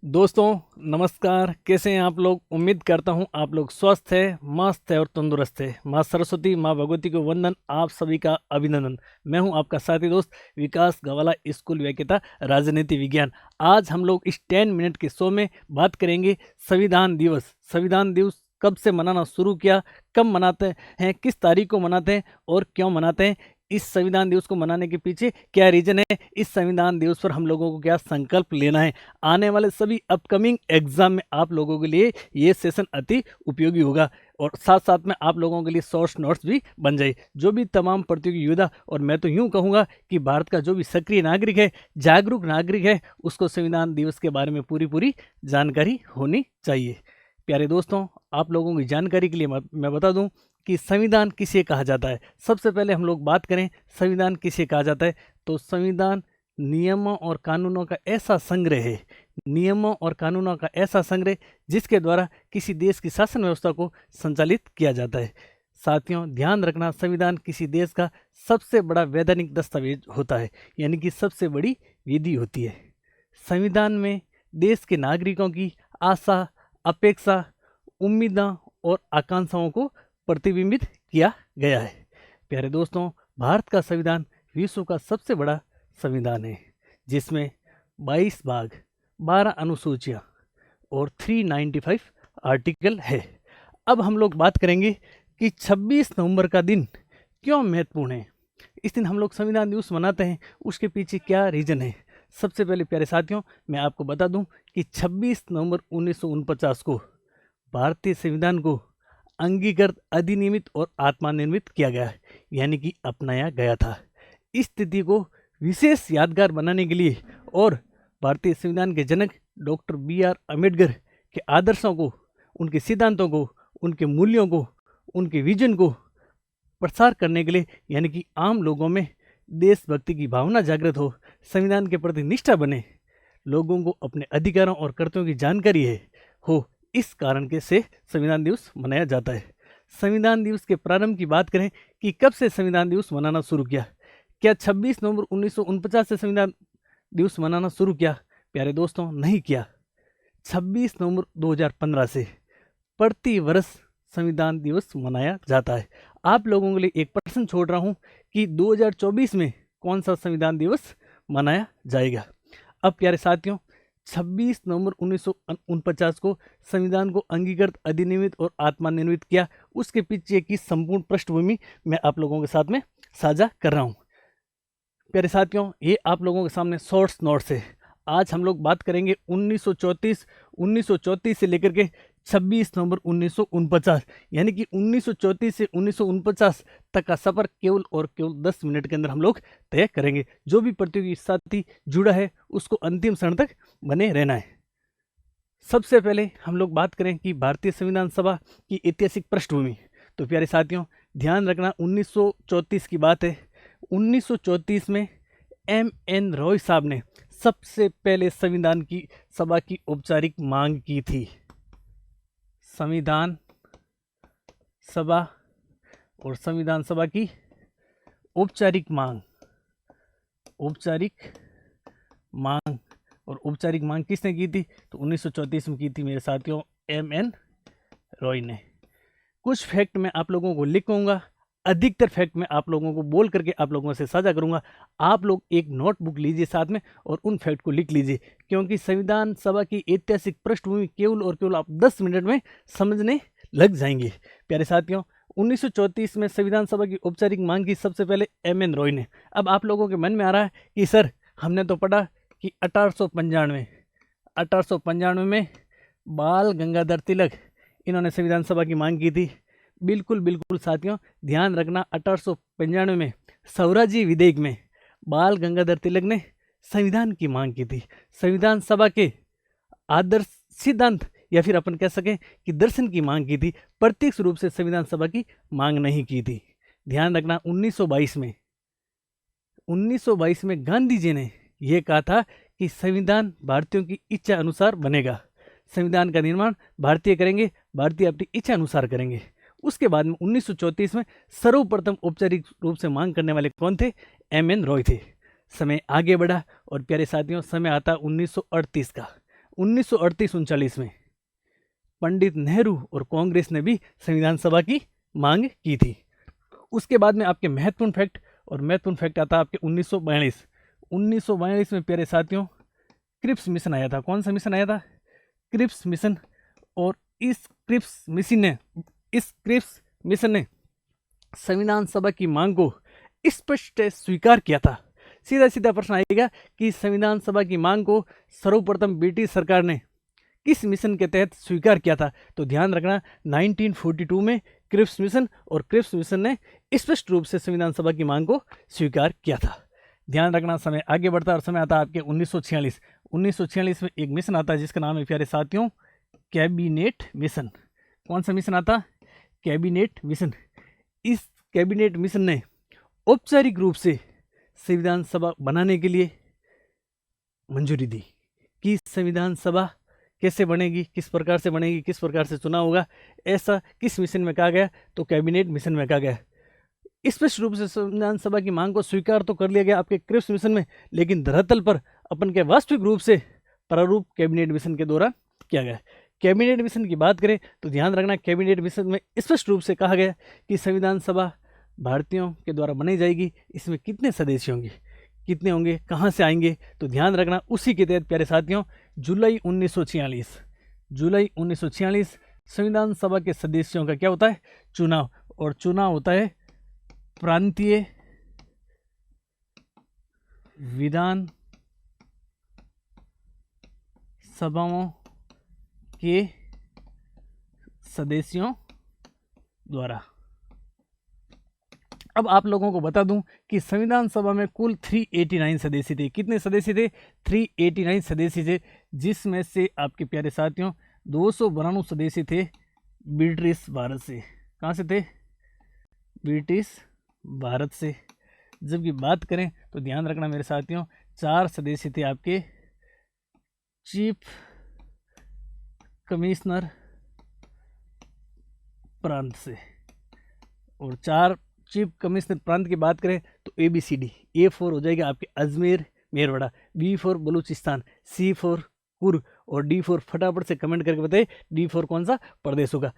दोस्तों नमस्कार। कैसे हैं आप लोग? उम्मीद करता हूं आप लोग स्वस्थ है, मस्त है और तंदुरुस्त है। माँ सरस्वती, माँ भगवती को वंदन, आप सभी का अभिनंदन। मैं हूं आपका साथी दोस्त विकास गवाला, स्कूल व्याख्याता राजनीति विज्ञान। आज हम लोग इस 10 मिनट के शो में बात करेंगे संविधान दिवस। संविधान दिवस कब से मनाना शुरू किया, कब मनाते हैं, किस तारीख को मनाते हैं और क्यों मनाते हैं, इस संविधान दिवस को मनाने के पीछे क्या रीजन है, इस संविधान दिवस पर हम लोगों को क्या संकल्प लेना है। आने वाले सभी अपकमिंग एग्जाम में आप लोगों के लिए ये सेशन अति उपयोगी होगा और साथ साथ में आप लोगों के लिए शॉर्ट नोट्स भी बन जाए। जो भी तमाम प्रतियोगी योद्धा, और मैं तो यूं कहूंगा कि भारत का जो भी सक्रिय नागरिक है, जागरूक नागरिक है, उसको संविधान दिवस के बारे में पूरी जानकारी होनी चाहिए। प्यारे दोस्तों, आप लोगों की जानकारी के लिए मैं बता दूं कि संविधान किसे कहा जाता है। सबसे पहले हम लोग बात करें संविधान किसे कहा जाता है, तो संविधान नियमों और कानूनों का ऐसा संग्रह है, नियमों और कानूनों का ऐसा संग्रह जिसके द्वारा किसी देश की शासन व्यवस्था को संचालित किया जाता है। साथियों, ध्यान रखना, संविधान किसी देश का सबसे बड़ा वैधानिक दस्तावेज होता है, यानी कि सबसे बड़ी विधि होती है। संविधान में देश के नागरिकों की आशा, अपेक्षा, उम्मीदें और आकांक्षाओं को प्रतिबिंबित किया गया है। प्यारे दोस्तों, भारत का संविधान विश्व का सबसे बड़ा संविधान है, जिसमें 22 भाग, 12 अनुसूचियां और 395 आर्टिकल है। अब हम लोग बात करेंगे कि 26 नवंबर का दिन क्यों महत्वपूर्ण है। इस दिन हम लोग संविधान दिवस मनाते हैं, उसके पीछे क्या रीजन है। सबसे पहले प्यारे साथियों, मैं आपको बता दूं कि 26 नवंबर 1949 को भारतीय संविधान को अंगीकृत, अधिनियमित और आत्मनिर्मित किया गया, यानी कि अपनाया गया था। इस तिथि को विशेष यादगार बनाने के लिए और भारतीय संविधान के जनक डॉक्टर BR अम्बेडकर के आदर्शों को, उनके सिद्धांतों को, उनके मूल्यों को, उनके विजन को प्रसार करने के लिए, यानी कि आम लोगों में देशभक्ति की भावना जागृत हो, संविधान के प्रति निष्ठा बने, लोगों को अपने अधिकारों और कर्तव्यों की जानकारी हो, इस कारण के से संविधान दिवस मनाया जाता है। संविधान दिवस के प्रारंभ की बात करें कि कब से संविधान दिवस मनाना शुरू किया। क्या 26 नवंबर 1949 से संविधान दिवस मनाना शुरू किया? प्यारे दोस्तों, नहीं किया। 26 नवंबर 2015 से प्रति वर्ष संविधान दिवस मनाया जाता है। आप लोगों के लिए एक प्रश्न छोड़ रहा हूं कि 2024 में कौन सा संविधान दिवस मनाया जाएगा। अब प्यारे साथियों, 26 नवंबर 1949 को संविधान को अंगीकृत, अधिनियमित और आत्मनिर्मित किया, उसके पीछे की संपूर्ण पृष्ठभूमि मैं आप लोगों के साथ में साझा कर रहा हूं। प्यारे साथियों, ये आप लोगों के सामने शॉर्ट्स नोट्स है। आज हम लोग बात करेंगे 1934 से लेकर के 26 नवंबर 1949, यानी कि 1934 से 1949 तक का सफर केवल और केवल 10 मिनट के अंदर हम लोग तय करेंगे। जो भी प्रतियोगी साथी जुड़ा है उसको अंतिम क्षण तक बने रहना है। सबसे पहले हम लोग बात करें कि भारतीय संविधान सभा की ऐतिहासिक पृष्ठभूमि। तो प्यारे साथियों, ध्यान रखना, 1934 की बात है। 1934 में MN रॉय साहब ने सबसे पहले संविधान की सभा की औपचारिक मांग की थी। संविधान सभा और संविधान सभा की औपचारिक मांग, औपचारिक मांग और औपचारिक मांग किसने की थी? तो 1934 में की थी मेरे साथियों MN रॉय ने। कुछ फैक्ट मैं आप लोगों को लिखूंगा, अधिकतर फैक्ट मैं आप लोगों को बोल करके आप लोगों से साझा करूंगा। आप लोग एक नोटबुक लीजिए साथ में और उन फैक्ट को लिख लीजिए, क्योंकि संविधान सभा की ऐतिहासिक पृष्ठभूमि केवल और केवल आप 10 मिनट में समझने लग जाएंगे। प्यारे साथियों, 1934 में संविधान सभा की औपचारिक मांग की सबसे पहले MN रॉय ने। अब आप लोगों के मन में आ रहा है कि सर, हमने तो पढ़ा कि 1895 में बाल गंगाधर तिलक, इन्होंने संविधान सभा की मांग की थी। बिल्कुल बिल्कुल साथियों, ध्यान रखना, 1895 में स्वराज्य विधेयक में बाल गंगाधर तिलक ने संविधान की मांग की थी। संविधान सभा के आदर्श सिद्धांत या फिर अपन कह सकें कि दर्शन की मांग की थी, प्रत्यक्ष रूप से संविधान सभा की मांग नहीं की थी। ध्यान रखना, 1922 में गांधी जी ने यह कहा था कि संविधान भारतीयों की इच्छा अनुसार बनेगा, संविधान का निर्माण भारतीय करेंगे, भारतीय अपनी इच्छा अनुसार करेंगे। उसके बाद में 1934 में सर्वप्रथम औपचारिक रूप से मांग करने वाले कौन थे? MN रॉय थे। समय आगे बढ़ा और प्यारे साथियों, समय आता 1938 का। 1938-39 में पंडित नेहरू और कांग्रेस ने भी संविधान सभा की मांग की थी। उसके बाद में आपके महत्वपूर्ण फैक्ट आता है आपके 1942 में प्यारे साथियों क्रिप्स मिशन आया था। कौन सा मिशन आया था? Cripps mission. और इस क्रिप्स मिशन ने संविधान सभा की मांग को स्पष्ट स्वीकार किया था। सीधा प्रश्न आएगा कि संविधान सभा की मांग को सर्वप्रथम ब्रिटिश सरकार ने किस मिशन के तहत स्वीकार किया था? तो ध्यान रखना 1942 में क्रिप्स मिशन, और क्रिप्स मिशन ने स्पष्ट रूप से संविधान सभा की मांग को स्वीकार किया था। ध्यान रखना। समय आगे बढ़ता है और समय आता है आपके 1946 में एक मिशन आता है जिसका नाम है प्यारे साथियों कैबिनेट मिशन। कौन सा मिशन आता? Cabinet mission. इस कैबिनेट मिशन ने औपचारिक रूप से संविधान सभा बनाने के लिए मंजूरी दी कि संविधान सभा कैसे बनेगी, किस प्रकार से बनेगी, किस प्रकार से चुनाव होगा, ऐसा किस मिशन में कहा गया? तो कैबिनेट मिशन में कहा गया। स्पष्ट रूप से संविधान सभा की मांग को स्वीकार तो कर लिया गया आपके क्रिप्स मिशन में, लेकिन धरातल पर अपन के वास्तविक रूप से प्रारूप कैबिनेट मिशन के द्वारा किया गया। कैबिनेट मिशन की बात करें तो ध्यान रखना कैबिनेट मिशन में स्पष्ट रूप से कहा गया कि संविधान सभा भारतीयों के द्वारा बनाई जाएगी। इसमें कितने सदस्य होंगे, कितने होंगे, कहाँ से आएंगे? तो ध्यान रखना उसी के तहत प्यारे साथियों जुलाई 1946 संविधान सभा के सदस्यों का क्या होता है? चुनाव। और चुनाव होता है प्रांतीय विधान सभाओं के सदस्यों द्वारा। अब आप लोगों को बता दूं कि संविधान सभा में कुल 389 सदस्य थे। कितने सदस्य थे? 389 सदस्य थे, जिसमें से आपके प्यारे साथियों 292 सदस्य थे ब्रिटिश भारत से। कहाँ से थे? ब्रिटिश भारत से। जबकि बात करें तो ध्यान रखना मेरे साथियों 4 सदस्य थे आपके चीफ कमिश्नर प्रांत से। और 4 चीफ कमिश्नर प्रांत की बात करें तो ABCD। A फॉर हो जाएगा आपके Ajmer Merwara, B for Balochistan, C for Coorg, और D फॉर फटाफट से कमेंट करके बताइए D फॉर कौन सा प्रदेश होगा।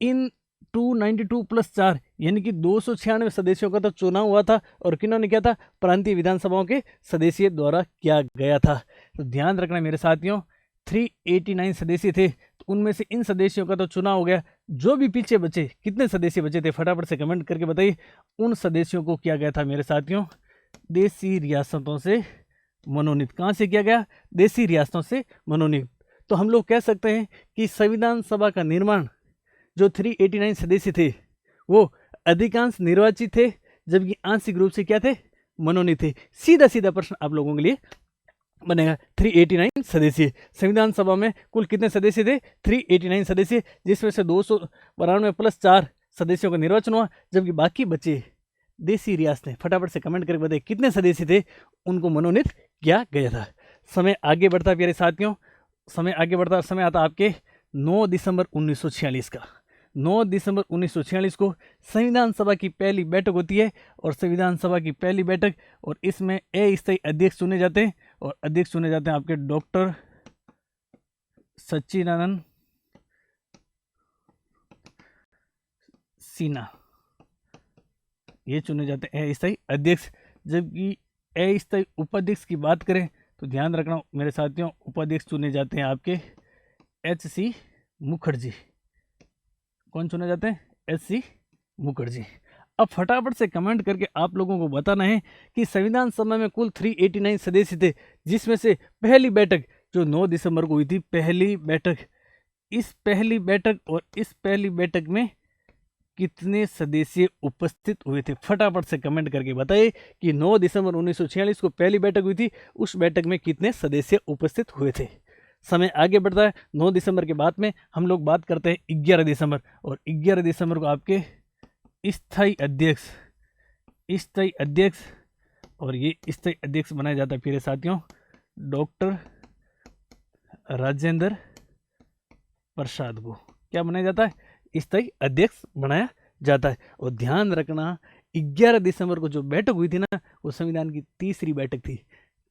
इन 292 + 4 यानी कि 296 सदस्यों का तो चुनाव हुआ था, और किन्होंने किया था? प्रांतीय विधानसभाओं के सदस्य द्वारा किया गया था। तो ध्यान रखना मेरे साथियों 389 सदस्य थे, तो उनमें से इन सदस्यों का तो चुनाव हो गया। जो भी पीछे बचे, कितने सदस्य बचे थे फटाफट से कमेंट करके बताइए। उन सदस्यों को किया गया था मेरे साथियों देसी रियासतों से मनोनीत। कहाँ से किया गया? देसी रियासतों से मनोनीत। तो हम लोग कह सकते हैं कि संविधान सभा का निर्माण जो 389 सदस्य थे वो अधिकांश निर्वाचित थे, जबकि आंशिक रूप से क्या थे? मनोनीत थे। सीधा प्रश्न आप लोगों के लिए बनेगा 389 सदस्य। संविधान सभा में कुल कितने सदस्य थे? 389 सदस्य, जिसमें से 292 + 4 सदस्यों का निर्वाचन हुआ, जबकि बाकी बचे देसी रियासतें। फटाफट से कमेंट करके बताइए कितने सदस्य थे उनको मनोनीत किया गया था। समय आगे बढ़ता प्यारे साथियों, समय आगे बढ़ता। समय आता आपके 9 दिसंबर 1946 का। 9 दिसंबर 1946 को संविधान सभा की पहली बैठक होती है, और संविधान सभा की पहली बैठक, और इसमें अस्थायी अध्यक्ष चुने जाते हैं, और अध्यक्ष चुने जाते हैं आपके डॉक्टर सच्चिदानंद सिन्हा। ये चुने जाते हैं अस्थायी अध्यक्ष। जबकि अस्थायी उपाध्यक्ष की बात करें तो ध्यान रखना मेरे साथियों उपाध्यक्ष चुने जाते हैं आपके HC मुखर्जी। कौन चुने जाते हैं? HC मुखर्जी। अब फटाफट से कमेंट करके आप लोगों को बताना है कि संविधान सभा में कुल 389 सदस्य थे, जिसमें से पहली बैठक जो 9 दिसंबर को हुई थी, पहली बैठक, इस पहली बैठक और इस पहली बैठक में कितने सदस्य उपस्थित हुए थे? फटाफट से कमेंट करके बताइए कि 9 दिसंबर 1946 को पहली बैठक हुई थी, उस बैठक में कितने सदस्य उपस्थित हुए थे। समय आगे बढ़ता है। 9 दिसंबर के बाद में हम लोग बात करते हैं 11 दिसंबर, और 11 दिसंबर को आपके स्थायी अध्यक्ष, और ये स्थायी अध्यक्ष बनाया जाता है फिर साथियों डॉक्टर राजेंद्र प्रसाद को। क्या बनाया जाता है? स्थायी अध्यक्ष बनाया जाता है। और ध्यान रखना 11 दिसंबर को जो बैठक हुई थी ना, वो संविधान की तीसरी बैठक थी।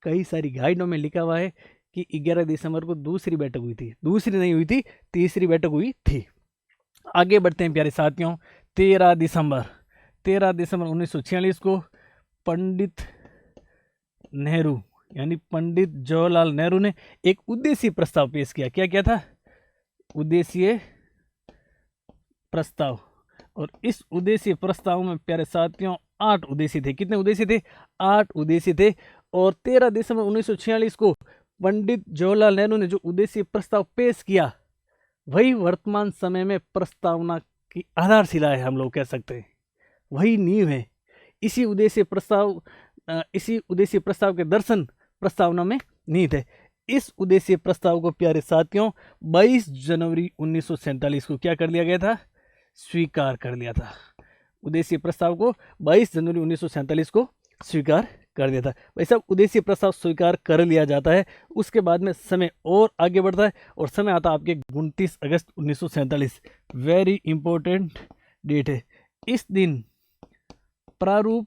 कई सारी गाइडों में लिखा हुआ है कि 11 दिसंबर को दूसरी बैठक हुई थी, दूसरी नहीं हुई थी, तीसरी बैठक हुई थी। आगे बढ़ते हैं प्यारे साथियों। 13 दिसंबर 1946 को पंडित नेहरू यानी पंडित जवाहरलाल नेहरू ने एक उद्देशीय प्रस्ताव पेश किया। क्या क्या था? उद्देशीय प्रस्ताव। और इस उद्देशीय प्रस्ताव में प्यारे साथियों 8 उद्देश्य थे। कितने उद्देश्य थे? 8 उद्देश्य थे। और 13 दिसंबर 1946 को पंडित जवाहरलाल नेहरू ने जो उद्देशीय प्रस्ताव पेश किया वही वर्तमान समय में प्रस्तावना की आधारशिला है, हम लोग कह सकते हैं, वही नींव है। इसी उद्देशीय प्रस्ताव के दर्शन प्रस्तावना में नींव है। इस उद्देशीय प्रस्ताव को प्यारे साथियों 22 जनवरी 1947 को क्या कर लिया गया था? स्वीकार कर लिया था। उद्देशीय प्रस्ताव को 22 जनवरी 1947 को स्वीकार कर दिया था। भाई साहब, उद्देशीय प्रस्ताव स्वीकार कर लिया जाता है, उसके बाद में समय और आगे बढ़ता है और समय आता है आपके 29 अगस्त 1947। वेरी इंपॉर्टेंट डेट है। इस दिन प्रारूप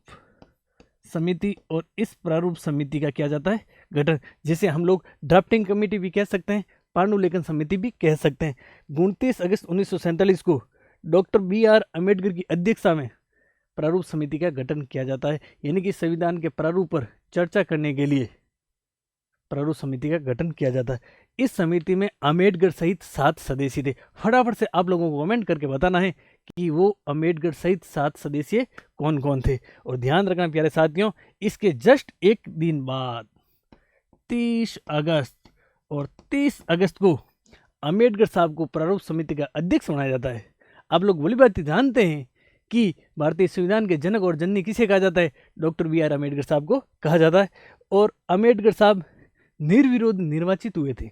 समिति, और इस प्रारूप समिति का किया जाता है गठन, जिसे हम लोग ड्राफ्टिंग कमेटी भी कह सकते हैं, पांडुलेखन समिति भी कह सकते हैं। 29 अगस्त 1947 को डॉक्टर BR अम्बेडकर की अध्यक्षता में प्रारूप समिति का गठन किया जाता है, यानी कि संविधान के प्रारूप पर चर्चा करने के लिए प्रारूप समिति का गठन किया जाता है। इस समिति में अम्बेडकर सहित 7 सदस्य थे। फटाफट से आप लोगों को कमेंट करके बताना है कि वो अम्बेडकर सहित 7 सदस्य कौन कौन थे। और ध्यान रखना प्यारे साथियों, इसके जस्ट एक दिन बाद 30 अगस्त और 30 अगस्त को अम्बेडकर साहब को प्रारूप समिति का अध्यक्ष बनाया जाता है। आप लोग भली बात जानते हैं कि भारतीय संविधान के जनक और जननी किसे कहा जाता है? डॉक्टर BR अम्बेडकर साहब को कहा जाता है। और अम्बेडकर साहब निर्विरोध निर्वाचित हुए थे।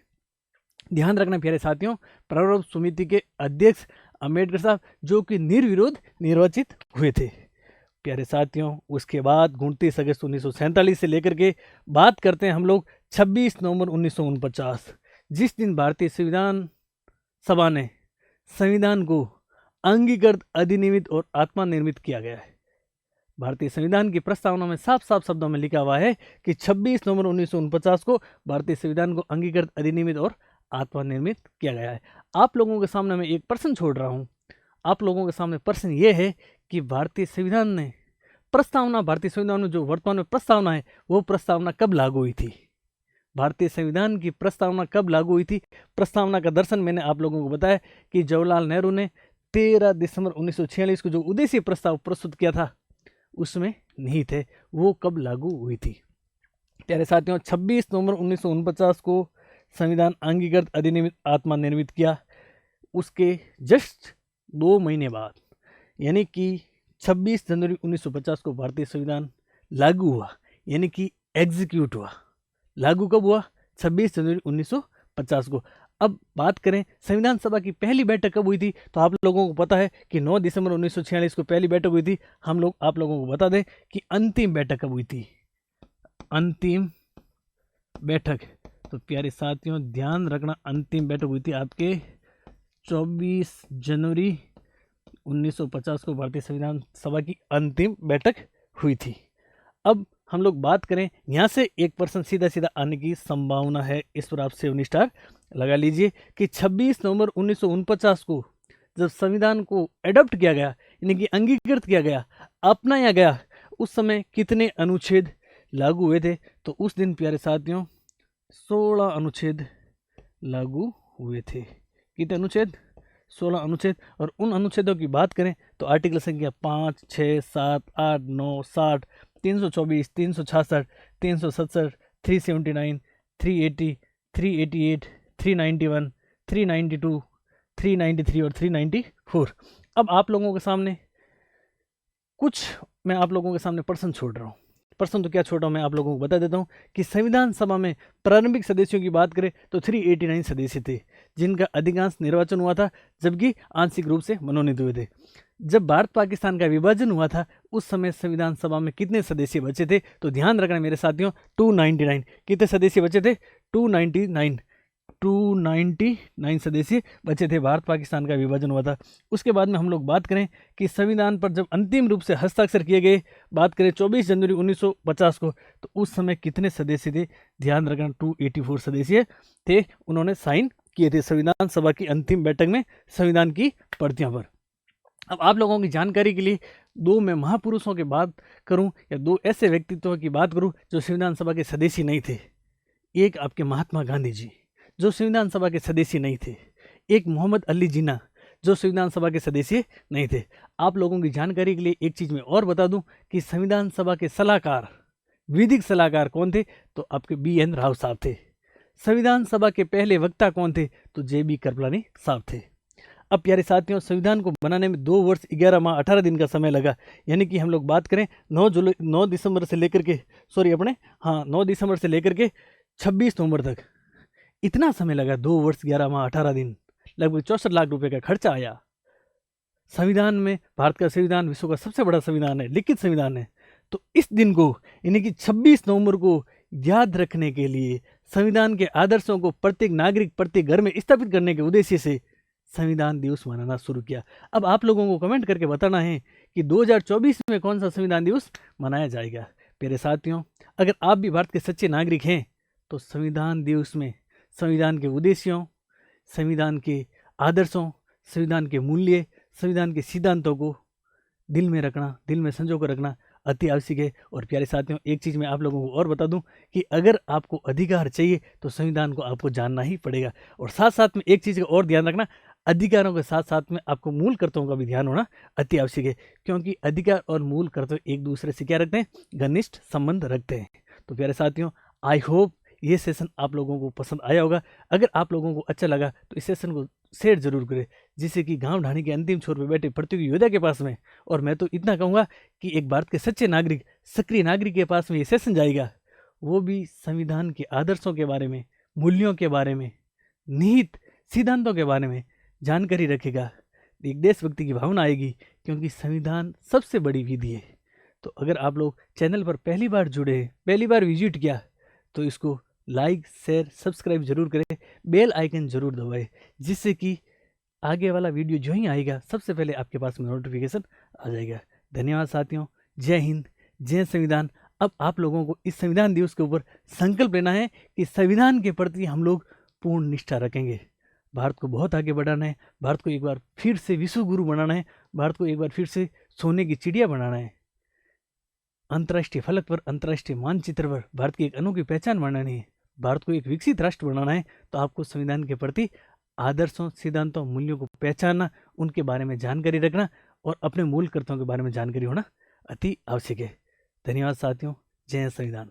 ध्यान रखना प्यारे साथियों, प्रारूप समिति के अध्यक्ष अम्बेडकर साहब जो कि निर्विरोध निर्वाचित हुए थे। प्यारे साथियों, उसके बाद 29 अगस्त 1947 से लेकर के बात करते हैं हम लोग 26 नवंबर 1949, जिस दिन भारतीय संविधान सभा ने संविधान को अंगीकृत, अधिनियमित और आत्मनिर्मित किया गया है। भारतीय संविधान की प्रस्तावना में साफ साफ शब्दों में लिखा हुआ है कि 26 नवंबर 1949 को भारतीय संविधान को अंगीकृत, अधिनियमित और आत्मनिर्मित किया गया है। आप लोगों के सामने मैं एक प्रश्न छोड़ रहा हूँ। आप लोगों के सामने प्रश्न ये है कि भारतीय संविधान में जो वर्तमान में प्रस्तावना है, वो प्रस्तावना कब लागू हुई थी? भारतीय संविधान की प्रस्तावना कब लागू हुई थी? प्रस्तावना का दर्शन मैंने आप लोगों को बताया कि जवाहरलाल नेहरू ने 13 दिसंबर 1946 को जो उद्देशीय प्रस्ताव प्रस्तुत किया था उसमें निहित है, वो कब लागू हुई थी। प्यारे साथियों, 26 नवंबर 1949 को संविधान अंगीकृत, अधिनियमित, आत्मनिर्मित किया। उसके जस्ट 2 महीने बाद यानी कि 26 जनवरी 1950 को भारतीय संविधान लागू हुआ, यानी कि एग्जीक्यूट हुआ। लागू कब हुआ? 26 जनवरी 1950 को। अब बात करें संविधान सभा की पहली बैठक कब हुई थी, तो आप लोगों को पता है कि 9 दिसंबर 1946 को पहली बैठक हुई थी। आप लोगों को बता दें कि अंतिम बैठक कब हुई थी। अंतिम बैठक, तो प्यारे साथियों ध्यान रखना, अंतिम बैठक हुई थी आपके 24 जनवरी 1950 को भारतीय संविधान सभा की अंतिम बैठक हुई थी। अब हम लोग बात करें, यहाँ से एक पर्सन सीधा सीधा आने की संभावना है, इस पर आप 7 स्टार लगा लीजिए कि 26 नवंबर 1949 को जब संविधान को एडॉप्ट किया गया, यानी कि अंगीकृत किया गया, अपनाया गया, उस समय कितने अनुच्छेद लागू हुए थे? तो उस दिन प्यारे साथियों 16 अनुच्छेद लागू हुए थे। कितने अनुच्छेद? 16 अनुच्छेद। और उन अनुच्छेदों की बात करें तो आर्टिकल संख्या 5, 6, 7, 8, 9, 60, 324, 366, 367, 379, 380, 388, 391, 392, 393 और 394। अब आप लोगों के सामने मैं आप लोगों के सामने प्रश्न छोड़ रहा हूँ। प्रश्न तो क्या छोड़ रहा हूँ, मैं आप लोगों को बता देता हूँ कि संविधान सभा में प्रारंभिक सदस्यों की बात करें तो 389 सदस्य थे, जिनका अधिकांश निर्वाचन हुआ था, जबकि आंशिक रूप से मनोनीत हुए थे। जब भारत पाकिस्तान का विभाजन हुआ था उस समय संविधान सभा में कितने सदस्य बचे थे? तो ध्यान रखना मेरे साथियों, 299। कितने सदस्य बचे थे? 299। 299 सदस्य बचे थे। भारत पाकिस्तान का विभाजन हुआ था। उसके बाद में हम लोग बात करें कि संविधान पर जब अंतिम रूप से हस्ताक्षर किए गए, बात करें 24 जनवरी 1950 को, तो उस समय कितने सदस्य थे? ध्यान रखना, 284 सदस्य थे, उन्होंने साइन किए थे संविधान सभा की अंतिम बैठक में संविधान की प्रतियों पर। अब आप लोगों की जानकारी के लिए दो मैं महापुरुषों की बात करूं या दो ऐसे व्यक्तित्वों की बात करूं जो संविधान सभा के सदस्य नहीं थे। एक आपके महात्मा गांधी जी जो संविधान सभा के सदस्य नहीं थे, एक मोहम्मद अली जिन्ना जो संविधान सभा के सदस्य नहीं थे। आप लोगों की जानकारी के लिए एक चीज़ मैं और बता दूं कि संविधान सभा के सलाहकार, विधिक सलाहकार कौन थे? तो आपके BN राव साहब थे। संविधान सभा के पहले वक्ता कौन थे? तो JB कृपलानी साहब थे। अब प्यारे साथियों, संविधान को बनाने में 2 वर्ष 11 माह 18 दिन का समय लगा। यानी कि हम लोग बात करें 9 दिसंबर से लेकर के 9 दिसंबर से लेकर के 26 नवंबर तक, इतना समय लगा। 2 वर्ष 11 माह 18 दिन, लगभग 64 लाख रुपए का खर्चा आया। संविधान में, भारत का संविधान विश्व का सबसे बड़ा संविधान है, लिखित संविधान है। तो इस दिन को यानी कि 26 नवंबर को याद रखने के लिए, संविधान के आदर्शों को प्रत्येक नागरिक, प्रत्येक घर में स्थापित करने के उद्देश्य से संविधान दिवस मनाना शुरू किया। अब आप लोगों को कमेंट करके बताना है कि 2024 में कौन सा संविधान दिवस मनाया जाएगा। प्यारे साथियों, अगर आप भी भारत के सच्चे नागरिक हैं तो संविधान दिवस में संविधान के उद्देश्यों, संविधान के आदर्शों, संविधान के मूल्य, संविधान के सिद्धांतों को दिल में रखना, दिल में संजो कर रखना अति आवश्यक है। और प्यारे साथियों, एक चीज़ मैं आप लोगों को और बता दूं कि अगर आपको अधिकार चाहिए तो संविधान को आपको जानना ही पड़ेगा। और साथ साथ में एक चीज़ का और ध्यान रखना, अधिकारों के साथ साथ में आपको मूल कर्तव्यों का भी ध्यान होना अति आवश्यक है, क्योंकि अधिकार और मूल कर्तव्य एक दूसरे से क्या रखते हैं? घनिष्ठ संबंध रखते हैं। तो प्यारे साथियों, आई होप ये सेशन आप लोगों को पसंद आया होगा। अगर आप लोगों को अच्छा लगा तो इस सेशन को शेयर जरूर करें, जिससे कि गांव ढाणी के अंतिम छोर पर बैठे प्रतियोगी योद्धा के पास में, और मैं तो इतना कहूँगा कि एक भारत के सच्चे नागरिक, सक्रिय नागरिक के पास में ये सेशन जाएगा, वो भी संविधान के आदर्शों के बारे में, मूल्यों के बारे में, निहित सिद्धांतों के बारे में जानकारी रखेगा। एक देशभक्ति की भावना आएगी, क्योंकि संविधान सबसे बड़ी विधि है। तो अगर आप लोग चैनल पर पहली बार जुड़े हैं, पहली बार विजिट किया, तो इसको लाइक, शेयर, सब्सक्राइब जरूर करें, बेल आइकन जरूर दबाएं, जिससे कि आगे वाला वीडियो जो ही आएगा सबसे पहले आपके पास में नोटिफिकेशन आ जाएगा। धन्यवाद साथियों, जय हिंद, जय संविधान। अब आप लोगों को इस संविधान दिवस के ऊपर संकल्प लेना है कि संविधान के प्रति हम लोग पूर्ण निष्ठा रखेंगे। भारत को बहुत आगे बढ़ाना है, भारत को एक बार फिर से विश्व गुरु बनाना है, भारत को एक बार फिर से सोने की चिड़िया बनाना है, अंतर्राष्ट्रीय फलक पर, अंतर्राष्ट्रीय मानचित्र पर भारत की एक अनोखी पहचान बनानी है, भारत को एक विकसित राष्ट्र बनाना है। तो आपको संविधान के प्रति आदर्शों, सिद्धांतों, मूल्यों को पहचानना, उनके बारे में जानकारी रखना और अपने मूल कर्तव्यों के बारे में जानकारी होना अति आवश्यक है। धन्यवाद साथियों, जय संविधान।